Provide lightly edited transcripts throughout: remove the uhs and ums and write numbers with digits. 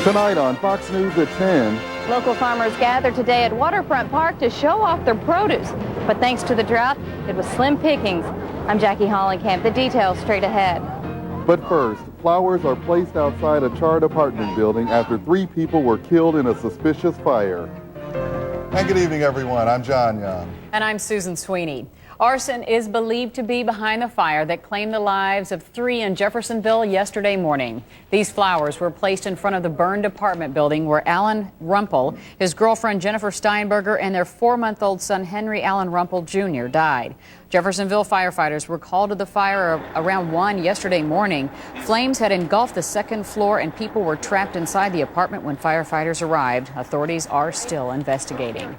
Tonight on Fox News at 10. Local farmers gathered today at Waterfront Park to show off their produce. But thanks to the drought, it was slim pickings. I'm Jackie Hollenkamp. The details straight ahead. But first, flowers are placed outside a charred apartment building after 3 people were killed in a suspicious fire. And good evening, everyone. I'm John Young. And I'm Susan Sweeney. Arson is believed to be behind the fire that claimed the lives of 3 in Jeffersonville yesterday morning. These flowers were placed in front of the burned apartment building where Alan Rumpel, his girlfriend Jennifer Steinberger, and their 4-month-old son Henry Allen Rumpel Jr. died. Jeffersonville firefighters were called to the fire around 1 yesterday morning. Flames had engulfed the second floor and people were trapped inside the apartment when firefighters arrived. Authorities are still investigating.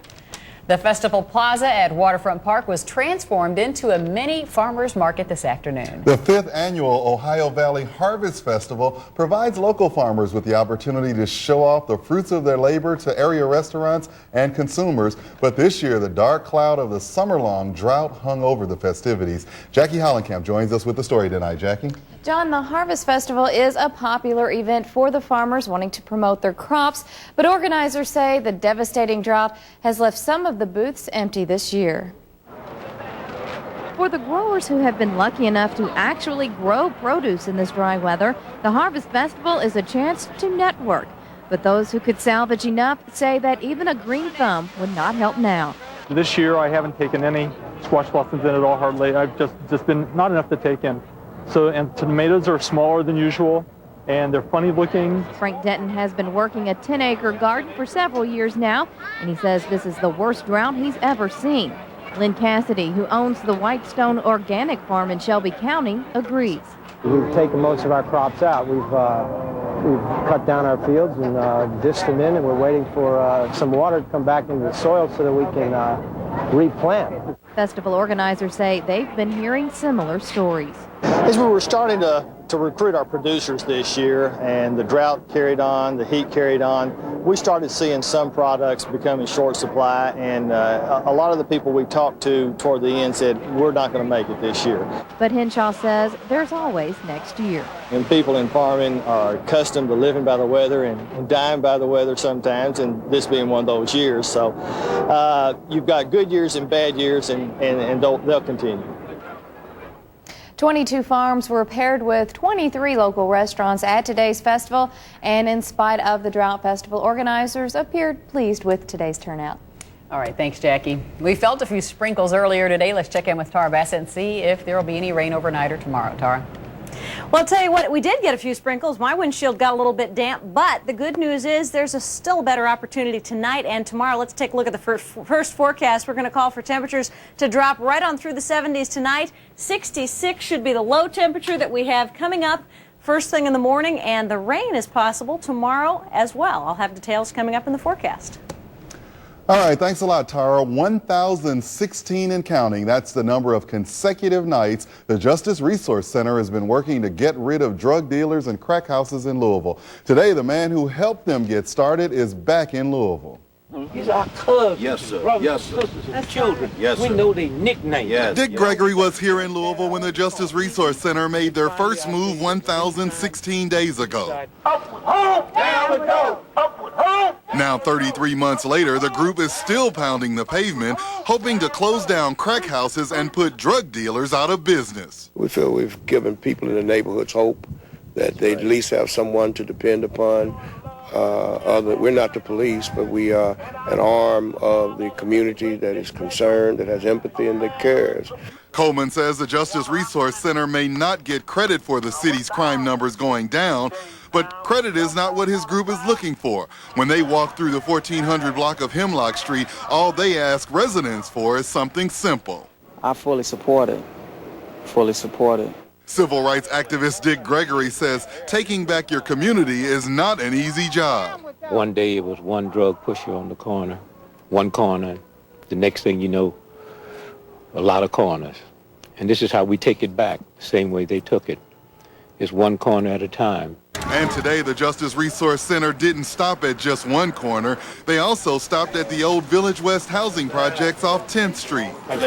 The Festival Plaza at Waterfront Park was transformed into a mini farmers market this afternoon. The 5th annual Ohio Valley Harvest Festival provides local farmers with the opportunity to show off the fruits of their labor to area restaurants and consumers. But this year, the dark cloud of the summer-long drought hung over the festivities. Jackie Hollenkamp joins us with the story tonight. Jackie? John, the Harvest Festival is a popular event for the farmers wanting to promote their crops, but organizers say the devastating drought has left some of the booths empty this year. For the growers who have been lucky enough to actually grow produce in this dry weather, the Harvest Festival is a chance to network. But those who could salvage enough say that even a green thumb would not help now. This year I haven't taken any squash blossoms in at all, hardly. I've just been not enough to take in. And tomatoes are smaller than usual, and they're funny looking. Frank Denton has been working a 10-acre garden for several years now, and he says this is the worst drought he's ever seen. Lynn Cassidy, who owns the Whitestone Organic Farm in Shelby County, agrees. We've taken most of our crops out. We've cut down our fields and dished them in, and we're waiting for some water to come back into the soil so that we can replant. Festival organizers say they've been hearing similar stories. As we were starting to recruit our producers this year and the drought carried on, the heat carried on, we started seeing some products becoming short supply, and a lot of the people we talked to toward the end said, we're not going to make it this year. But Henshaw says there's always next year. And people in farming are accustomed to living by the weather and dying by the weather sometimes, and this being one of those years. So you've got good years and bad years, and they'll continue. 22 farms were paired with 23 local restaurants at today's festival, and in spite of the drought, festival organizers appeared pleased with today's turnout. All right, thanks, Jackie. We felt a few sprinkles earlier today. Let's check in with Tara Bassett and see if there will be any rain overnight or tomorrow. Tara? Well, I'll tell you what, we did get a few sprinkles. My windshield got a little bit damp, but the good news is there's a still better opportunity tonight and tomorrow. Let's take a look at the first forecast. We're going to call for temperatures to drop right on through the 70s tonight. 66 should be the low temperature that we have coming up first thing in the morning, and the rain is possible tomorrow as well. I'll have details coming up in the forecast. All right, thanks a lot, Tara. 1,016 and counting. That's the number of consecutive nights the Justice Resource Center has been working to get rid of drug dealers and crack houses in Louisville. Today, the man who helped them get started is back in Louisville. These are our cousins. Yes, sir. Brothers, Yes, sir. sisters, children. Yes, sir. We know their nicknames. Yes. Dick Gregory was here in Louisville when the Justice Resource Center made their first move 1,016 days ago. Upward home, down we go. Upward home. Now, 33 months later, the group is still pounding the pavement, hoping to close down crack houses and put drug dealers out of business. We feel we've given people in the neighborhoods hope that they at least have someone to depend upon. We're not the police, but we are an arm of the community that is concerned, that has empathy, and that cares. Coleman says the Justice Resource Center may not get credit for the city's crime numbers going down, but credit is not what his group is looking for. When they walk through the 1400 block of Hemlock Street, all they ask residents for is something simple. I fully support it. Fully support it. Civil rights activist Dick Gregory says taking back your community is not an easy job. One day it was one drug pusher on the corner, one corner. The next thing you know, a lot of corners. And this is how we take it back, the same way they took it. It's one corner at a time. And today, the Justice Resource Center didn't stop at just one corner. They also stopped at the old Village West housing projects off 10th Street. God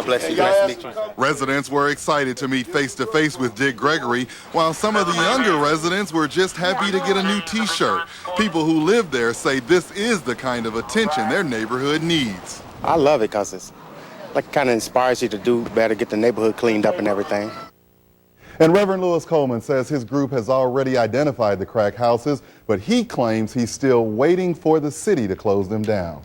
bless you. Nice to meet you. Residents were excited to meet face-to-face with Dick Gregory, while some of the younger residents were just happy to get a new T-shirt. People who live there say this is the kind of attention their neighborhood needs. I love it because it's like kind of inspires you to do better, get the neighborhood cleaned up and everything. And Reverend Lewis Coleman says his group has already identified the crack houses, but he claims he's still waiting for the city to close them down.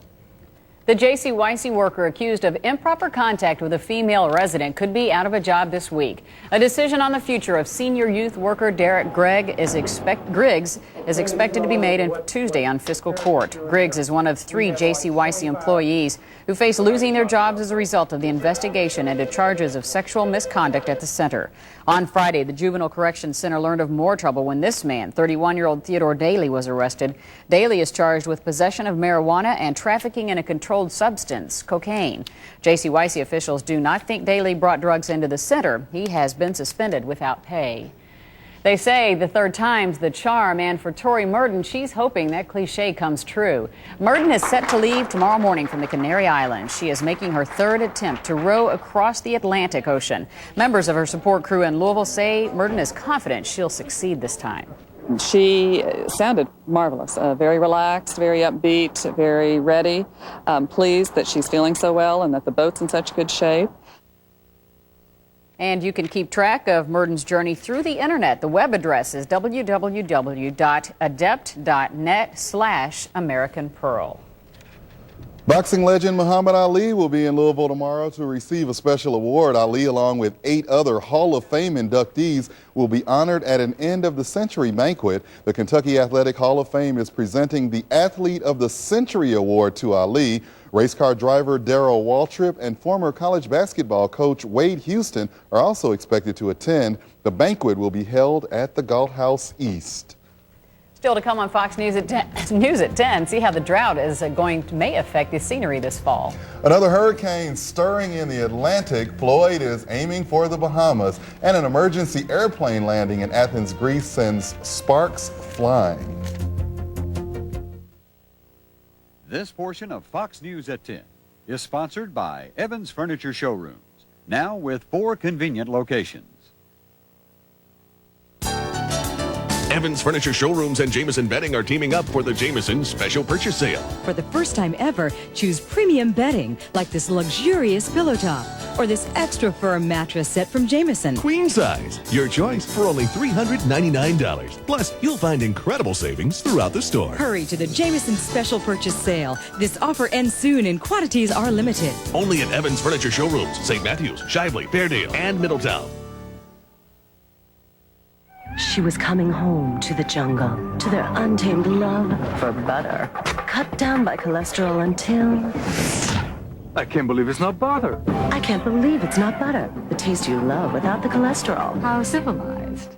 The JCYC worker accused of improper contact with a female resident could be out of a job this week. A decision on the future of senior youth worker Derek Griggs is expected to be made on Tuesday on fiscal court. Griggs is one of 3 JCYC employees who face losing their jobs as a result of the investigation into charges of sexual misconduct at the center. On Friday, the Juvenile Correction Center learned of more trouble when this man, 31-year-old Theodore Daly, was arrested. Daly is charged with possession of marijuana and trafficking in a controlled substance, cocaine. JCYC officials do not think Daly brought drugs into the center. He has been suspended without pay. They say the third time's the charm, and for Tori Murden, she's hoping that cliche comes true. Murden is set to leave tomorrow morning from the Canary Islands. She is making her 3rd attempt to row across the Atlantic Ocean. Members of her support crew in Louisville say Murden is confident she'll succeed this time. She sounded marvelous, very relaxed, very upbeat, very ready, pleased that she's feeling so well and that the boat's in such good shape. And you can keep track of Murden's journey through the internet. The web address is www.adept.net/American Pearl. Boxing legend Muhammad Ali will be in Louisville tomorrow to receive a special award. Ali, along with 8 other Hall of Fame inductees, will be honored at an end-of-the-century banquet. The Kentucky Athletic Hall of Fame is presenting the Athlete of the Century Award to Ali. Race car driver Darrell Waltrip and former college basketball coach Wade Houston are also expected to attend. The banquet will be held at the Galt House East. Still to come on Fox News at 10. See how the drought is may affect the scenery this fall. Another hurricane stirring in the Atlantic. Floyd is aiming for the Bahamas, and an emergency airplane landing in Athens, Greece sends sparks flying. This portion of Fox News at 10 is sponsored by Evans Furniture Showrooms, now with 4 convenient locations. Evans Furniture Showrooms and Jameson Bedding are teaming up for the Jameson Special Purchase Sale. For the first time ever, choose premium bedding like this luxurious pillow top or this extra firm mattress set from Jameson. Queen size, your choice for only $399. Plus, you'll find incredible savings throughout the store. Hurry to the Jameson Special Purchase Sale. This offer ends soon and quantities are limited. Only at Evans Furniture Showrooms, St. Matthews, Shively, Fairdale, and Middletown. She was coming home to the jungle, to their untamed love for butter, cut down by cholesterol until... I can't believe it's not butter. I can't believe it's not butter. The taste you love without the cholesterol. How civilized.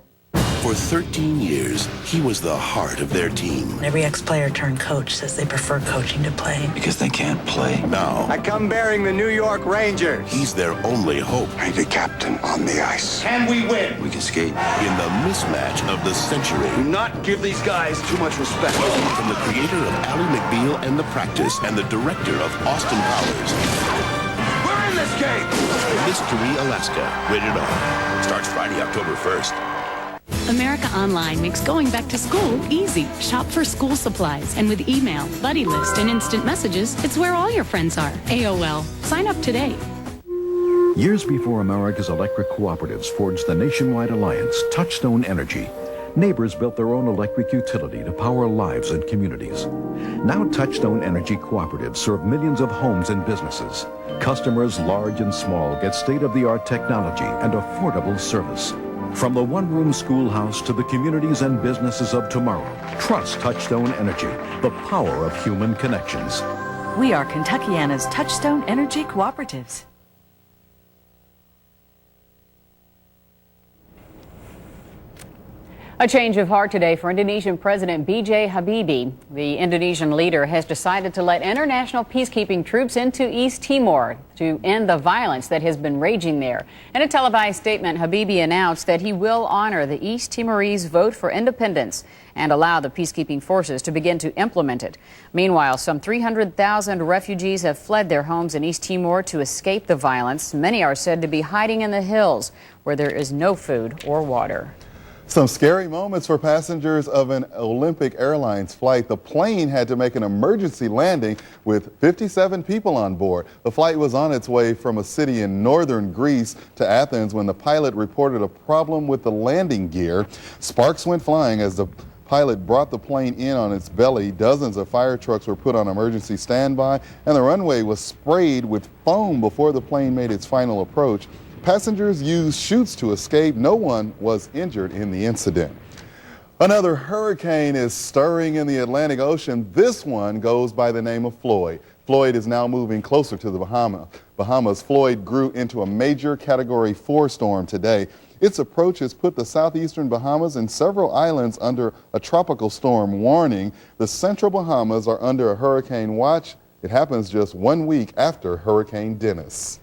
For 13 years, he was the heart of their team. Every ex-player turned coach says they prefer coaching to playing. Because they can't play. Now, I come bearing the New York Rangers. he's their only hope. I'm the captain on the ice. Can we win? We can skate. In the mismatch of the century. Do not give these guys too much respect. From the creator of Ally McBeal and The Practice and the director of Austin Powers. We're in this game! Mystery Alaska. Rated R. Starts Friday, October 1st. America Online makes going back to school easy. Shop for school supplies, and with email, buddy list, and instant messages, it's where all your friends are. AOL. Sign up today. Years before America's electric cooperatives forged the nationwide alliance, Touchstone Energy, neighbors built their own electric utility to power lives and communities. Now Touchstone Energy cooperatives serve millions of homes and businesses. Customers large and small get state-of-the-art technology and affordable service. From the one-room schoolhouse to the communities and businesses of tomorrow, trust Touchstone Energy, the power of human connections. We are Kentuckiana's Touchstone Energy Cooperatives. A change of heart today for Indonesian President B.J. Habibie. The Indonesian leader has decided to let international peacekeeping troops into East Timor to end the violence that has been raging there. In a televised statement, Habibie announced that he will honor the East Timorese vote for independence and allow the peacekeeping forces to begin to implement it. Meanwhile, some 300,000 refugees have fled their homes in East Timor to escape the violence. Many are said to be hiding in the hills where there is no food or water. Some scary moments for passengers of an Olympic Airlines flight. The plane had to make an emergency landing with 57 people on board. The flight was on its way from a city in northern Greece to Athens when the pilot reported a problem with the landing gear. Sparks went flying as the pilot brought the plane in on its belly. Dozens of fire trucks were put on emergency standby, and the runway was sprayed with foam before the plane made its final approach. Passengers used chutes to escape. No one was injured in the incident. Another hurricane is stirring in the Atlantic Ocean. This one goes by the name of Floyd. Floyd is now moving closer to the Bahamas. Floyd grew into a major Category 4 storm today. Its approach has put the southeastern Bahamas and several islands under a tropical storm warning. The central Bahamas are under a hurricane watch. It happens just 1 week after Hurricane Dennis.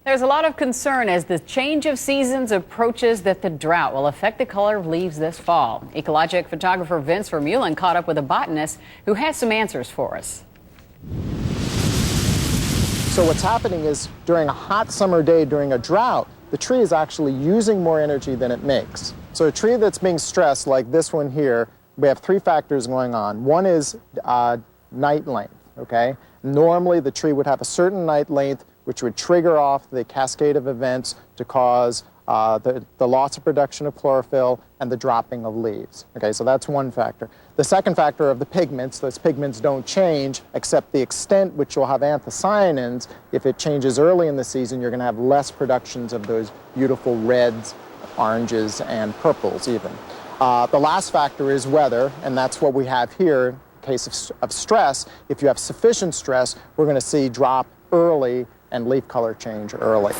There's a lot of concern as the change of seasons approaches that the drought will affect the color of leaves this fall. Ecologic photographer Vince Vermeulen caught up with a botanist who has some answers for us. So what's happening is during a hot summer day, during a drought, the tree is actually using more energy than it makes. So a tree that's being stressed, like this one here, we have three factors going on. One is night length, okay? Normally the tree would have a certain night length which would trigger off the cascade of events to cause the loss of production of chlorophyll and the dropping of leaves. Okay, so that's one factor. The second factor of the pigments, those pigments don't change except the extent which you'll have anthocyanins. If it changes early in the season, you're going to have less productions of those beautiful reds, oranges, and purples even. The last factor is weather, and that's what we have here in case of stress. If you have sufficient stress, we're going to see drop early and leaf color change early.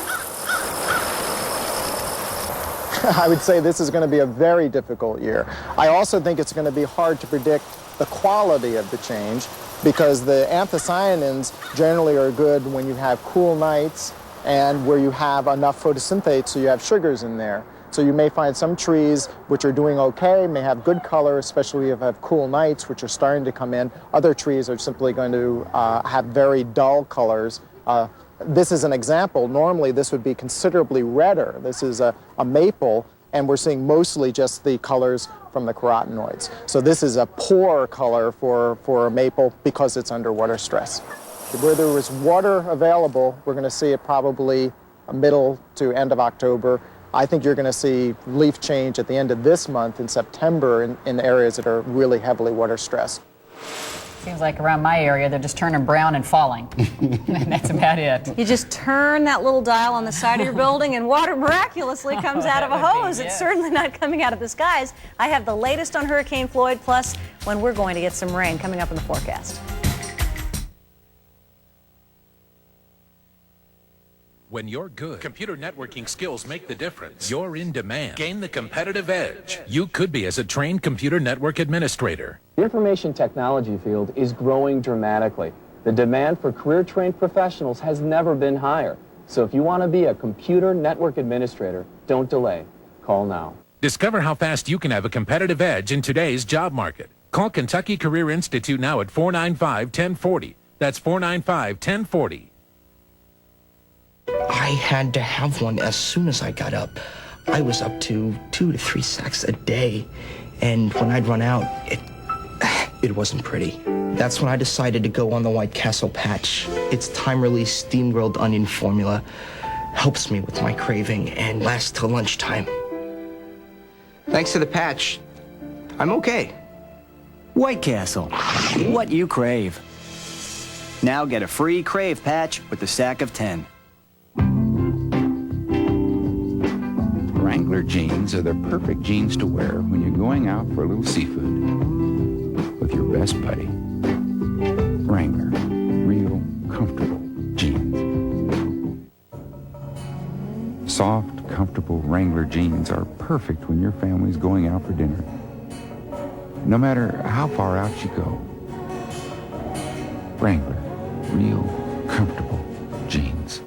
I would say this is going to be a very difficult year. I also think it's going to be hard to predict the quality of the change because the anthocyanins generally are good when you have cool nights and where you have enough photosynthate so you have sugars in there. So you may find some trees which are doing okay, may have good color, especially if you have cool nights which are starting to come in. Other trees are simply going to have very dull colors. This is an example. Normally this would be considerably redder. This is a maple, and we're seeing mostly just the colors from the carotenoids. So this is a poor color for a maple because it's under water stress. Where there was water available, we're going to see it probably middle to end of October. I think you're going to see leaf change at the end of this month in September in areas that are really heavily water stressed. Seems like around my area, they're just turning brown and falling. And that's about it. You just turn that little dial on the side of your building and water miraculously comes out of a hose. It's certainly not coming out of the skies. I have the latest on Hurricane Floyd, plus when we're going to get some rain coming up in the forecast. When you're good, computer networking skills make the difference. You're in demand. Gain the competitive edge. You could be as a trained computer network administrator. The information technology field is growing dramatically. The demand for career-trained professionals has never been higher. So if you want to be a computer network administrator, don't delay. Call now. Discover how fast you can have a competitive edge in today's job market. Call Kentucky Career Institute now at 495-1040. That's 495-1040. I had to have one as soon as I got up. I was up to 2 to 3 sacks a day, and when I'd run out, it wasn't pretty. That's when I decided to go on the White Castle patch. Its time-release steam-grilled onion formula helps me with my craving and lasts till lunchtime. Thanks to the patch, I'm okay. White Castle, what you crave. Now get a free Crave patch with the stack of 10. Wrangler jeans are the perfect jeans to wear when you're going out for a little seafood with your best buddy. Wrangler, real comfortable jeans. Soft, comfortable Wrangler jeans are perfect when your family's going out for dinner. No matter how far out you go. Wrangler, real comfortable jeans.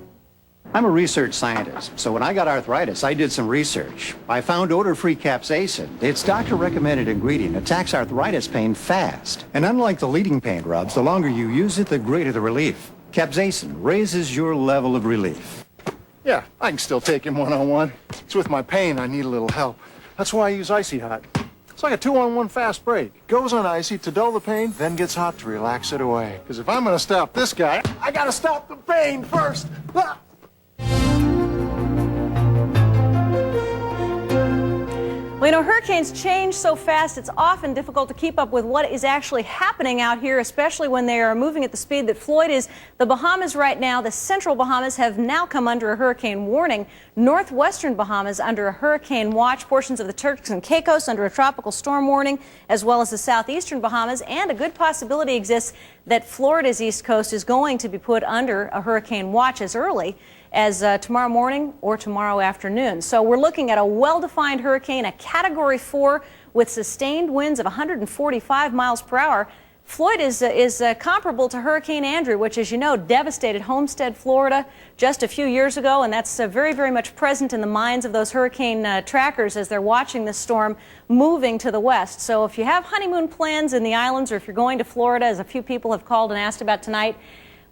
I'm a research scientist, so when I got arthritis, I did some research. I found odor-free capsaicin. Its doctor-recommended ingredient attacks arthritis pain fast. And unlike the leading pain rubs, the longer you use it, the greater the relief. Capsaicin raises your level of relief. Yeah, I can still take him one-on-one. It's with my pain I need a little help. That's why I use Icy Hot. It's like a 2-on-1 fast break. Goes on icy to dull the pain, then gets hot to relax it away. Because if I'm going to stop this guy, I got to stop the pain first. Ah! Well, you know, hurricanes change so fast, it's often difficult to keep up with what is actually happening out here, especially when they are moving at the speed that Floyd is. The Bahamas right now, the central Bahamas, have now come under a hurricane warning. Northwestern Bahamas under a hurricane watch. Portions of the Turks and Caicos under a tropical storm warning, as well as the southeastern Bahamas. And a good possibility exists that Florida's east coast is going to be put under a hurricane watch as early as tomorrow morning or tomorrow afternoon. So we're looking at a well-defined hurricane, a Category 4 with sustained winds of 145 miles per hour. Floyd is comparable to Hurricane Andrew, which, as you know, devastated Homestead, Florida just a few years ago, and that's very, very much present in the minds of those hurricane trackers as they're watching this storm moving to the west. So if you have honeymoon plans in the islands, or if you're going to Florida, as a few people have called and asked about tonight,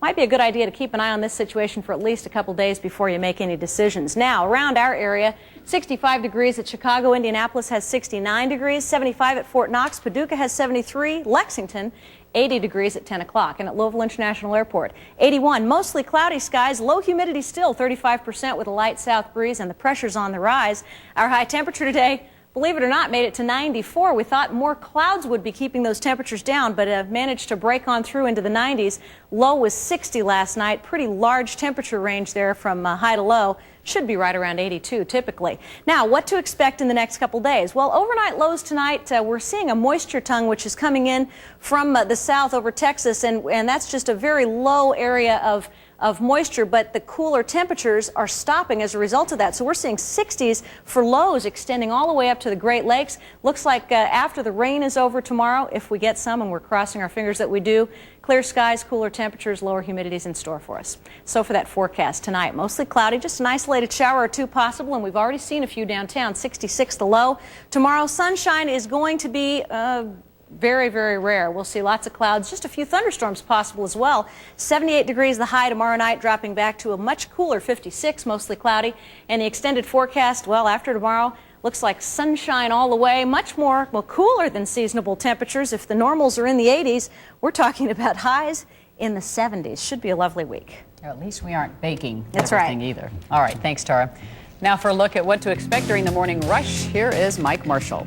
might be a good idea to keep an eye on this situation for at least a couple days before you make any decisions. Now, around our area, 65 degrees at Chicago. Indianapolis has 69 degrees, 75 at Fort Knox. Paducah has 73. Lexington, 80 degrees at 10 o'clock. And at Louisville International Airport, 81. Mostly cloudy skies, low humidity still, 35% with a light south breeze, and the pressure's on the rise. Our high temperature today, believe it or not, made it to 94. We thought more clouds would be keeping those temperatures down, but managed to break on through into the 90s. Low was 60 last night. Pretty large temperature range there from high to low. Should be right around 82 typically. Now, what to expect in the next couple days? Well, overnight lows tonight, we're seeing a moisture tongue which is coming in from the south over Texas, and that's just a very low area of moisture, but the cooler temperatures are stopping as a result of that. So we're seeing 60s for lows extending all the way up to the Great Lakes. Looks like after the rain is over tomorrow, if we get some, and we're crossing our fingers that we do, clear skies, cooler temperatures, lower humidities in store for us. So for that forecast tonight, mostly cloudy, just an isolated shower or two possible, and we've already seen a few downtown, 66 the low. Tomorrow, sunshine is going to be very, very rare. We'll see lots of clouds, just a few thunderstorms possible as well. 78 degrees the high tomorrow night, dropping back to a much cooler 56, mostly cloudy. And the extended forecast, well, after tomorrow, looks like sunshine all the way, much more, well, cooler than seasonable temperatures. If the normals are in the 80s, we're talking about highs in the 70s. Should be a lovely week. At least we aren't baking That's everything right. either. All right, thanks, Tara. Now for a look at what to expect during the morning rush, here is Mike Marshall.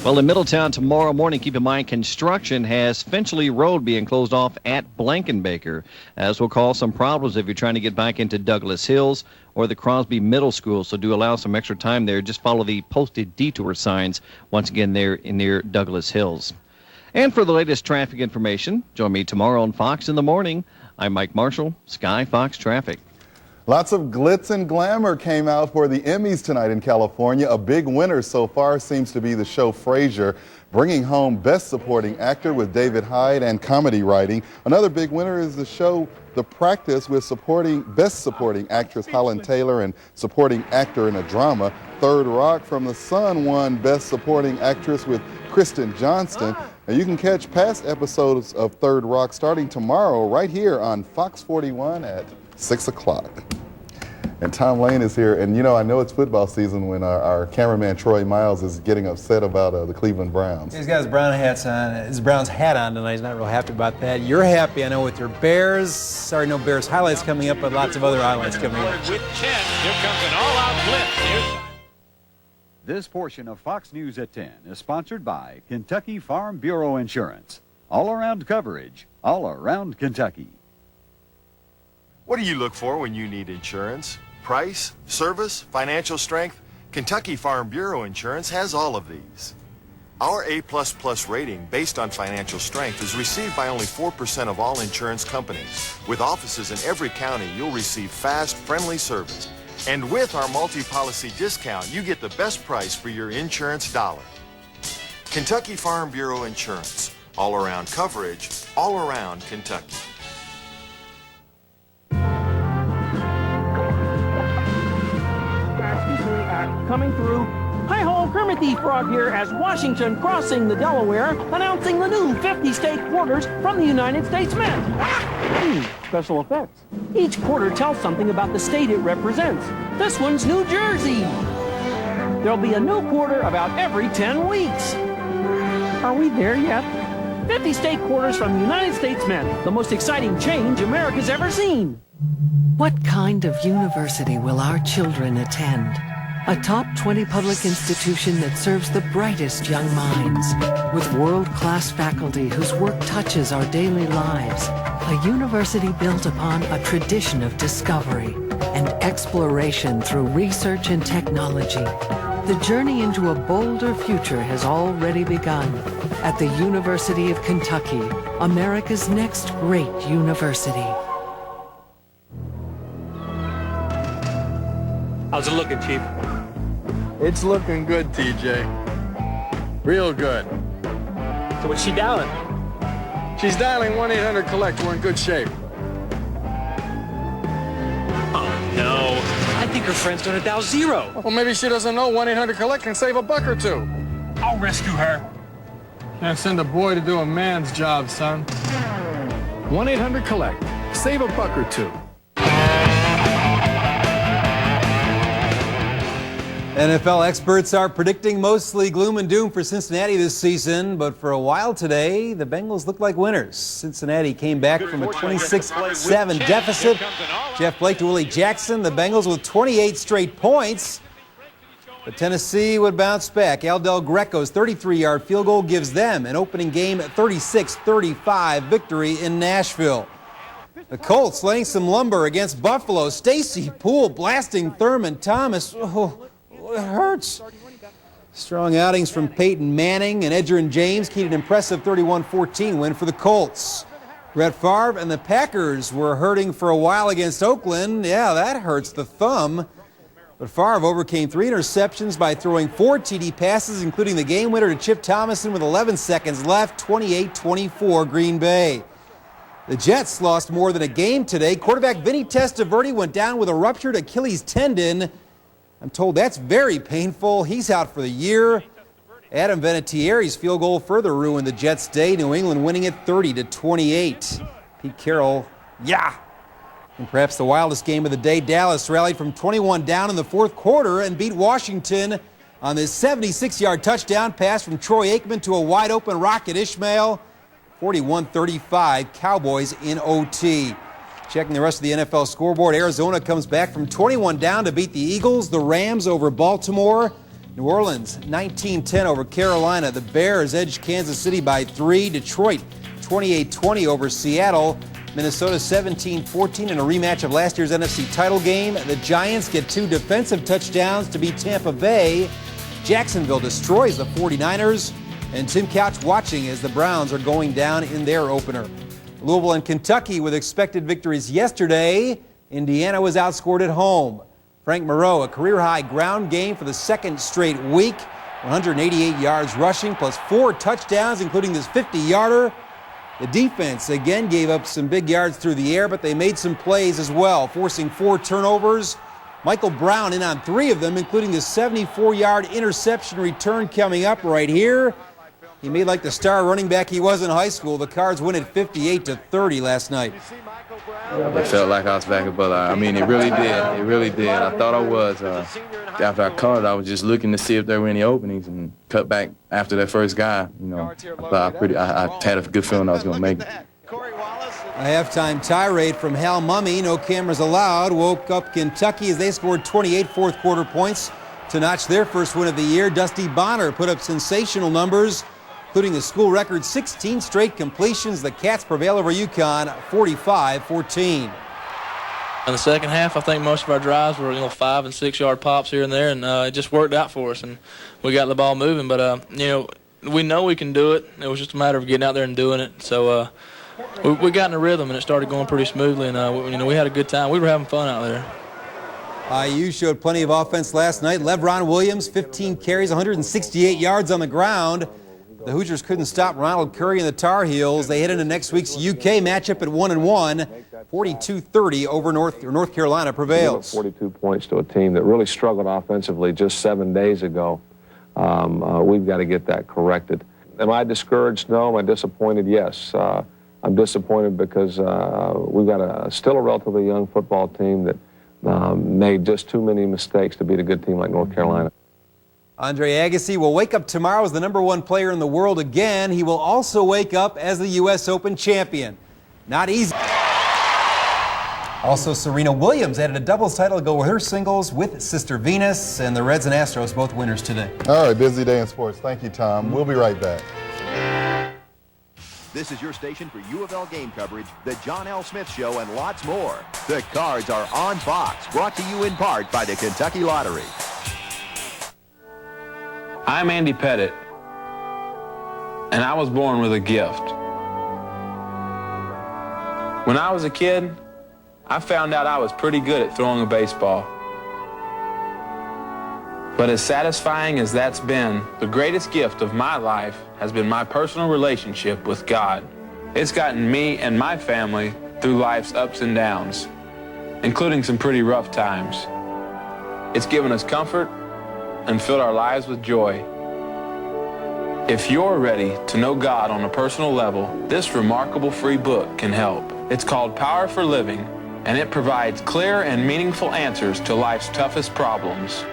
Well, in Middletown tomorrow morning, keep in mind construction has Finchley Road being closed off at Blankenbaker, as will cause some problems if you're trying to get back into Douglas Hills or the Crosby Middle School. So do allow some extra time there. Just follow the posted detour signs once again there near Douglas Hills. And for the latest traffic information, join me tomorrow on Fox in the Morning. I'm Mike Marshall, Sky Fox Traffic. Lots of glitz and glamour came out for the Emmys tonight in California. A big winner so far seems to be the show Frasier, bringing home Best Supporting Actor with David Hyde and comedy writing. Another big winner is the show The Practice with Best Supporting Actress Holland Taylor and Supporting Actor in a Drama. Third Rock from the Sun won Best Supporting Actress with Kristen Johnston. And you can catch past episodes of Third Rock starting tomorrow right here on Fox 41 at 6 o'clock. And Tom Lane is here, and you know, I know it's football season when our cameraman Troy Miles is getting upset about the Cleveland Browns. He's got his Browns hat on tonight. He's not real happy about that. You're happy, I know, with your Bears. Sorry, no Bears highlights coming up, but lots of other highlights coming up. With 10, here comes an all-out blitz. This portion of Fox News at 10 is sponsored by Kentucky Farm Bureau Insurance. All-around coverage, all around Kentucky. What do you look for when you need insurance? Price, service, financial strength? Kentucky Farm Bureau Insurance has all of these. Our A++ rating based on financial strength is received by only 4% of all insurance companies. With offices in every county, you'll receive fast, friendly service. And with our multi-policy discount, you get the best price for your insurance dollar. Kentucky Farm Bureau Insurance. All around coverage, all around Kentucky. Coming through. Hi-ho, Kermit the Frog here as Washington crossing the Delaware, announcing the new 50-state quarters from the United States Mint. Special effects. Each quarter tells something about the state it represents. This one's New Jersey. There'll be a new quarter about every 10 weeks. Are we there yet? 50 state quarters from the United States Mint, the most exciting change America's ever seen. What kind of university will our children attend? A top 20 public institution that serves the brightest young minds, with world-class faculty whose work touches our daily lives. A university built upon a tradition of discovery and exploration through research and technology. The journey into a bolder future has already begun at the University of Kentucky, America's next great university. How's it looking, Chief? It's looking good, TJ. Real good. So what's she dialing? She's dialing 1-800-COLLECT. We're in good shape. Oh, no. I think her friend's gonna dial 0. Well, maybe she doesn't know 1-800-COLLECT can save $1 or $2. I'll rescue her. Can't send a boy to do a man's job, son. 1-800-COLLECT. Save $1 or $2. NFL experts are predicting mostly gloom and doom for Cincinnati this season, but for a while today, the Bengals look like winners. Cincinnati came back from a 26-7 deficit. Jeff Blake to Willie Jackson, the Bengals with 28 straight points. But Tennessee would bounce back. Al Del Greco's 33-yard field goal gives them an opening game 36-35 victory in Nashville. The Colts laying some lumber against Buffalo. Stacy Poole blasting Thurman Thomas. Oh, it hurts. Strong outings from Peyton Manning and Edgerrin James keyed an impressive 31-14 win for the Colts. Brett Favre and the Packers were hurting for a while against Oakland. Yeah, that hurts the thumb. But Favre overcame 3 interceptions by throwing 4 TD passes, including the game winner to Chip Thomason with 11 seconds left, 28-24 Green Bay. The Jets lost more than a game today. Quarterback Vinny Testaverde went down with a ruptured Achilles tendon. I'm told that's very painful. He's out for the year. Adam Vinatieri's field goal further ruined the Jets' day. New England winning it 30-28. Pete Carroll, yeah. And perhaps the wildest game of the day, Dallas rallied from 21 down in the fourth quarter and beat Washington on this 76-yard touchdown pass from Troy Aikman to a wide-open Rocket Ishmael. 41-35, Cowboys in OT. Checking the rest of the NFL scoreboard, Arizona comes back from 21 down to beat the Eagles. The Rams over Baltimore. New Orleans 19-10 over Carolina. The Bears edged Kansas City by 3. Detroit 28-20 over Seattle. Minnesota 17-14 in a rematch of last year's NFC title game. The Giants get 2 defensive touchdowns to beat Tampa Bay. Jacksonville destroys the 49ers. And Tim Couch watching as the Browns are going down in their opener. Louisville and Kentucky with expected victories yesterday. Indiana was outscored at home. Frank Moreau, a career-high ground game for the second straight week. 188 yards rushing plus 4 touchdowns, including this 50-yarder. The defense again gave up some big yards through the air, but they made some plays as well, forcing 4 turnovers. Michael Brown in on 3 of them, including the 74-yard interception return coming up right here. He made like the star running back he was in high school. The Cards win at 58-30 last night. It felt like I was back at Butler. I mean, it really did. It really did. I thought I was. After I caught it, I was just looking to see if there were any openings and cut back after that first guy. You know, I had a good feeling I was going to make it. A halftime tirade from Hal Mummy, no cameras allowed, woke up Kentucky as they scored 28 fourth quarter points to notch their first win of the year. Dusty Bonner put up sensational numbers, including the school record 16 straight completions. The Cats prevail over UConn 45-14. In the second half, I think most of our drives were 5 and 6 yard pops here and there, and it just worked out for us, and we got the ball moving. But we know we can do it. It was just a matter of getting out there and doing it. So we got in a rhythm, and it started going pretty smoothly, and we had a good time. We were having fun out there. IU showed plenty of offense last night. LeBron Williams, 15 carries, 168 yards on the ground. The Hoosiers couldn't stop Ronald Curry and the Tar Heels. They head into next week's UK matchup at 1-1. 42-30 over North Carolina prevails. 42 points to a team that really struggled offensively just 7 days ago. We've got to get that corrected. Am I discouraged? No. Am I disappointed? Yes. I'm disappointed because we've got still a relatively young football team that made just too many mistakes to beat a good team like North Carolina. Andre Agassi will wake up tomorrow as the #1 player in the world again. He will also wake up as the U.S. Open champion. Not easy. Also, Serena Williams added a doubles title to go with her singles with Sister Venus, and the Reds and Astros both winners today. All right, busy day in sports. Thank you, Tom. We'll be right back. This is your station for U of L game coverage, the John L. Smith Show, and lots more. The Cards are on Fox, brought to you in part by the Kentucky Lottery. I'm Andy Pettit, and I was born with a gift. When I was a kid, I found out I was pretty good at throwing a baseball. But as satisfying as that's been, the greatest gift of my life has been my personal relationship with God. It's gotten me and my family through life's ups and downs, including some pretty rough times. It's given us comfort and filled our lives with joy. If you're ready to know God on a personal level, this remarkable free book can help. It's called Power for Living, and it provides clear and meaningful answers to life's toughest problems.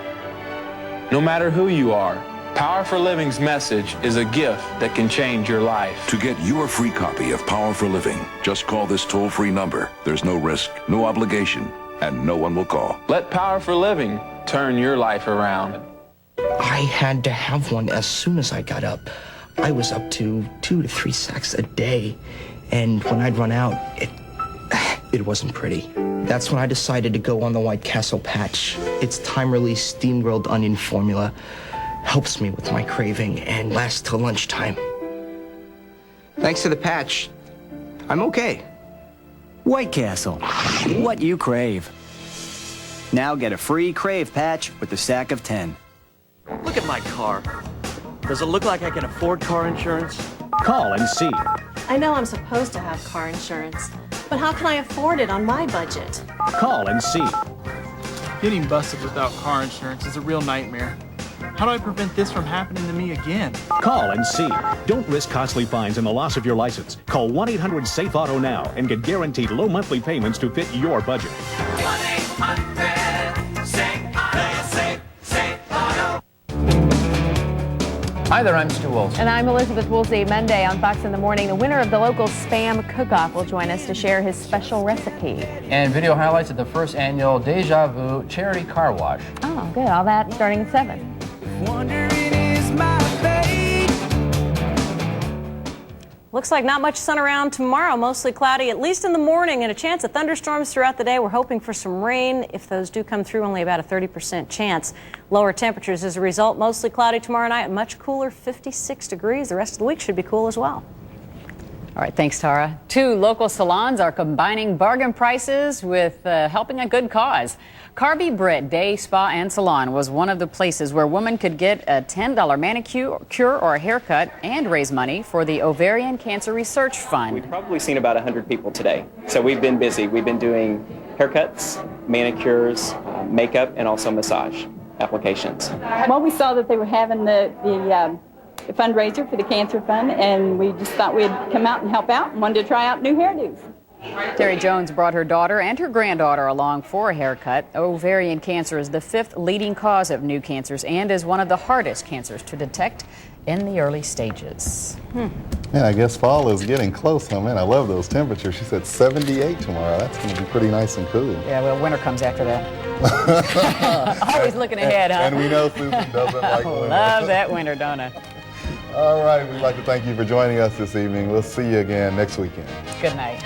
No matter who you are, Power for Living's message is a gift that can change your life. To get your free copy of Power for Living, just call this toll-free number. There's no risk, no obligation, and no one will call. Let Power for Living turn your life around. I had to have one as soon as I got up. I was up to 2 to 3 sacks a day, and when I'd run out, it wasn't pretty. That's when I decided to go on the White Castle patch. Its time-release steam-grilled onion formula helps me with my craving and lasts till lunchtime. Thanks to the patch, I'm okay. White Castle, what you crave. Now get a free Crave patch with a stack of 10. Look at my car. Does it look like I can afford car insurance? Call and see. I know I'm supposed to have car insurance, but how can I afford it on my budget? Call and see. Getting busted without car insurance is a real nightmare. How do I prevent this from happening to me again? Call and see. Don't risk costly fines and the loss of your license. Call 1-800-SAFE-AUTO now and get guaranteed low monthly payments to fit your budget. 1-800-SAFE-AUTO. Hi there, I'm Stu Wilson. And I'm Elizabeth Woolsey. Monday on Fox in the Morning, the winner of the local Spam Cook-Off will join us to share his special recipe. And video highlights of the first annual Deja Vu Charity Car Wash. Oh, good. All that starting at 7. Looks like not much sun around tomorrow, mostly cloudy, at least in the morning, and a chance of thunderstorms throughout the day. We're hoping for some rain. If those do come through, only about a 30% chance. Lower temperatures as a result, mostly cloudy tomorrow night, much cooler, 56 degrees. The rest of the week should be cool as well. All right, thanks, Tara. 2 local salons are combining bargain prices with helping a good cause. Carby Britt Day Spa and Salon was one of the places where women could get a $10 manicure or a haircut and raise money for the Ovarian Cancer Research Fund. We've probably seen about 100 people today. So we've been busy. We've been doing haircuts, manicures, makeup, and also massage applications. Well, we saw that they were having the fundraiser for the Cancer Fund, and we just thought we'd come out and help out and wanted to try out new hairdos. Terry Jones brought her daughter and her granddaughter along for a haircut. Ovarian cancer is the 5th leading cause of new cancers and is one of the hardest cancers to detect in the early stages. Man, I guess fall is getting close, huh, man? I love those temperatures. She said 78 tomorrow. That's going to be pretty nice and cool. Yeah, well, winter comes after that. Always looking ahead, huh? And we know Susan doesn't like winter. Love that winter, don't I? All right, we'd like to thank you for joining us this evening. We'll see you again next weekend. Good night.